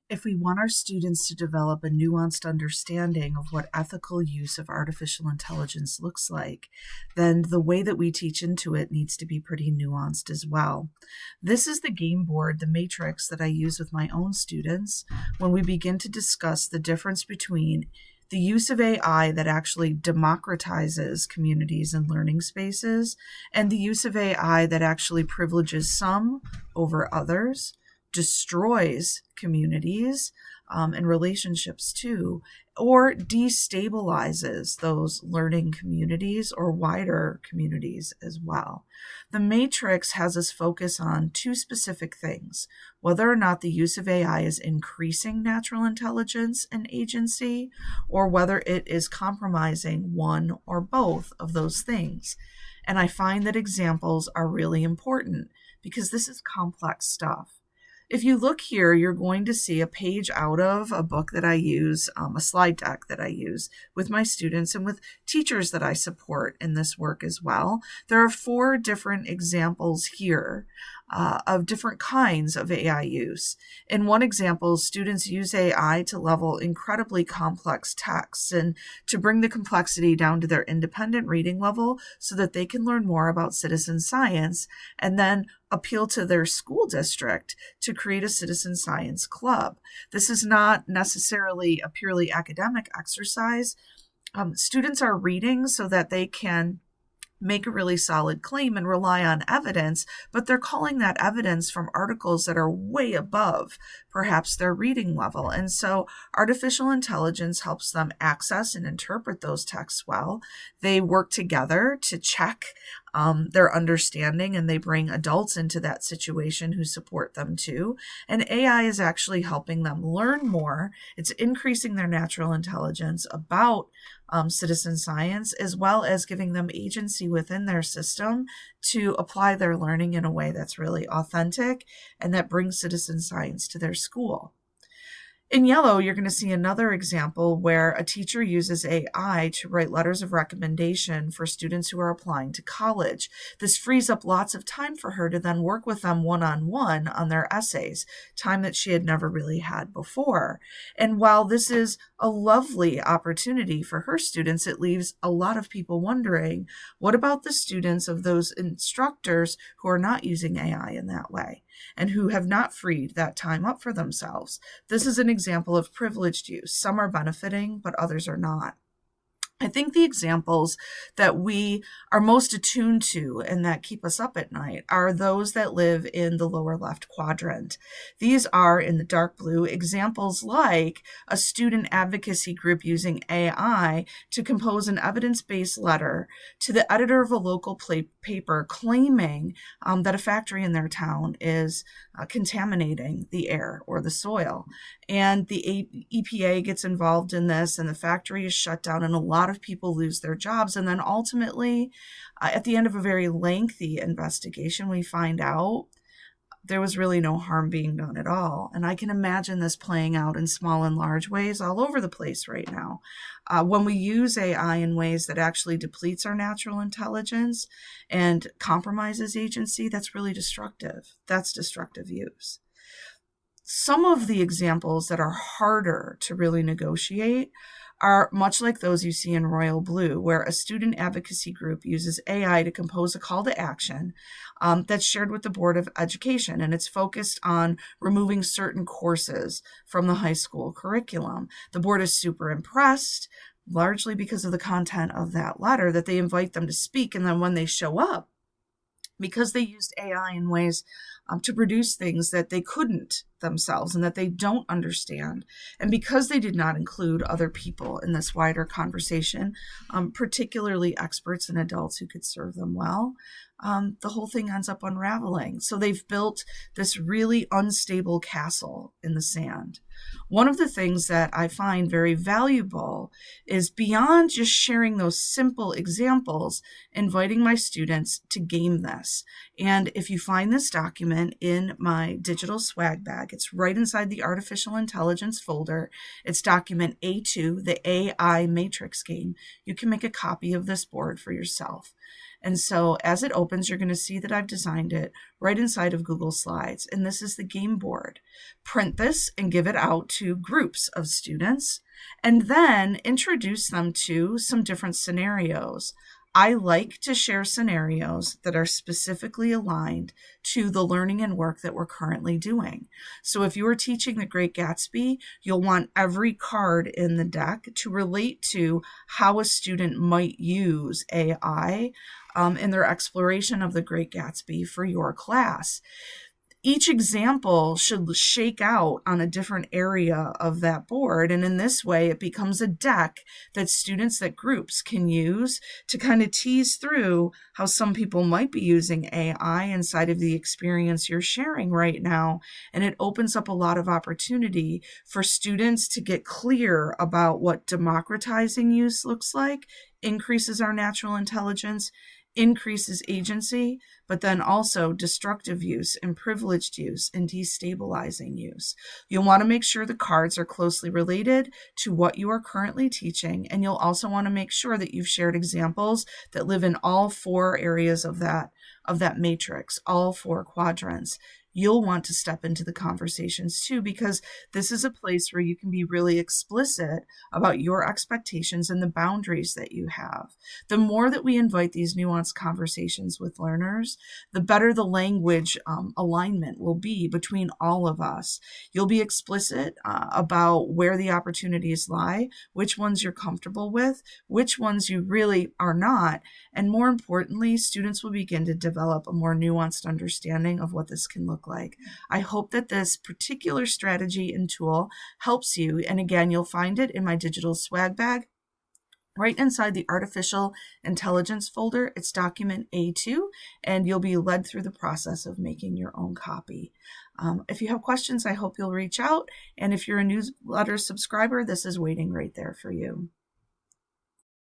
If we want our students to develop a nuanced understanding of what ethical use of artificial intelligence looks like, then the way that we teach into it needs to be pretty nuanced as well. This is the game board, the matrix that I use with my own students when we begin to discuss the difference between the use of AI that actually democratizes communities and learning spaces, and the use of AI that actually privileges some over others, destroys communities and relationships too, or destabilizes those learning communities or wider communities as well. The matrix has us focus on two specific things: whether or not the use of AI is increasing natural intelligence and agency, or whether it is compromising one or both of those things. And I find that examples are really important because this is complex stuff. If you look here, you're going to see a page out of a book that I use, a slide deck that I use with my students and with teachers that I support in this work as well. There are 4 different examples here of different kinds of AI use. In one example, students use AI to level incredibly complex texts and to bring the complexity down to their independent reading level so that they can learn more about citizen science, and then appeal to their school district to create a citizen science club. This is not necessarily a purely academic exercise. Students are reading so that they can make a really solid claim and rely on evidence, but they're calling that evidence from articles that are way above perhaps their reading level. And so artificial intelligence helps them access and interpret those texts well. They work together to check their understanding, and they bring adults into that situation who support them too. And AI is actually helping them learn more. It's increasing their natural intelligence about citizen science, as well as giving them agency within their system to apply their learning in a way that's really authentic and that brings citizen science to their school. In yellow, you're going to see another example where a teacher uses AI to write letters of recommendation for students who are applying to college. This frees up lots of time for her to then work with them one-on-one on their essays, time that she had never really had before. And while this is a lovely opportunity for her students, it leaves a lot of people wondering, what about the students of those instructors who are not using AI in that way and who have not freed that time up for themselves? This is an example of privileged use. Some are benefiting, but others are not. I think the examples that we are most attuned to and that keep us up at night are those that live in the lower left quadrant. These are, in the dark blue, examples like a student advocacy group using AI to compose an evidence-based letter to the editor of a local paper claiming that a factory in their town is contaminating the air or the soil. And the EPA gets involved in this, and the factory is shut down, and a lot of people lose their jobs. And then ultimately, at the end of a very lengthy investigation, we find out there was really no harm being done at all. And I can imagine this playing out in small and large ways all over the place right now. When we use AI in ways that actually depletes our natural intelligence and compromises agency, that's really destructive. That's destructive use. Some of the examples that are harder to really negotiate are much like those you see in royal blue, where a student advocacy group uses AI to compose a call to action that's shared with the Board of Education, and it's focused on removing certain courses from the high school curriculum. The board is super impressed, largely because of the content of that letter, that they invite them to speak, and then when they show up, because they used AI in ways to produce things that they couldn't themselves and that they don't understand, and because they did not include other people in this wider conversation, particularly experts and adults who could serve them well, the whole thing ends up unraveling. So they've built this really unstable castle in the sand. One of the things that I find very valuable is, beyond just sharing those simple examples, inviting my students to game this. And if you find this document in my digital swag bag, it's right inside the artificial intelligence folder. It's document A2, the AI matrix game. You can make a copy of this board for yourself. And so as it opens, you're going to see that I've designed it right inside of Google Slides. And this is the game board. Print this and give it out to groups of students, and then introduce them to some different scenarios. I like to share scenarios that are specifically aligned to the learning and work that we're currently doing. So if you are teaching The Great Gatsby, you'll want every card in the deck to relate to how a student might use AI in their exploration of The Great Gatsby for your class. Each example should shake out on a different area of that board. And in this way, it becomes a deck that students, that groups can use to kind of tease through how some people might be using AI inside of the experience you're sharing right now. And it opens up a lot of opportunity for students to get clear about what democratizing use looks like, increases our natural intelligence, increases agency, but then also destructive use and privileged use and destabilizing use. You'll want to make sure the cards are closely related to what you are currently teaching, and you'll also want to make sure that you've shared examples that live in all four areas of that matrix, all four quadrants. You'll want to step into the conversations too, because this is a place where you can be really explicit about your expectations and the boundaries that you have. The more that we invite these nuanced conversations with learners, the better the language alignment will be between all of us. You'll be explicit about where the opportunities lie, which ones you're comfortable with, which ones you really are not, and more importantly, students will begin to develop a more nuanced understanding of what this can look like. I hope that this particular strategy and tool helps you. And again, you'll find it in my digital swag bag right inside the artificial intelligence folder. It's document A2, and you'll be led through the process of making your own copy. If you have questions, I hope you'll reach out. And if you're a newsletter subscriber, this is waiting right there for you.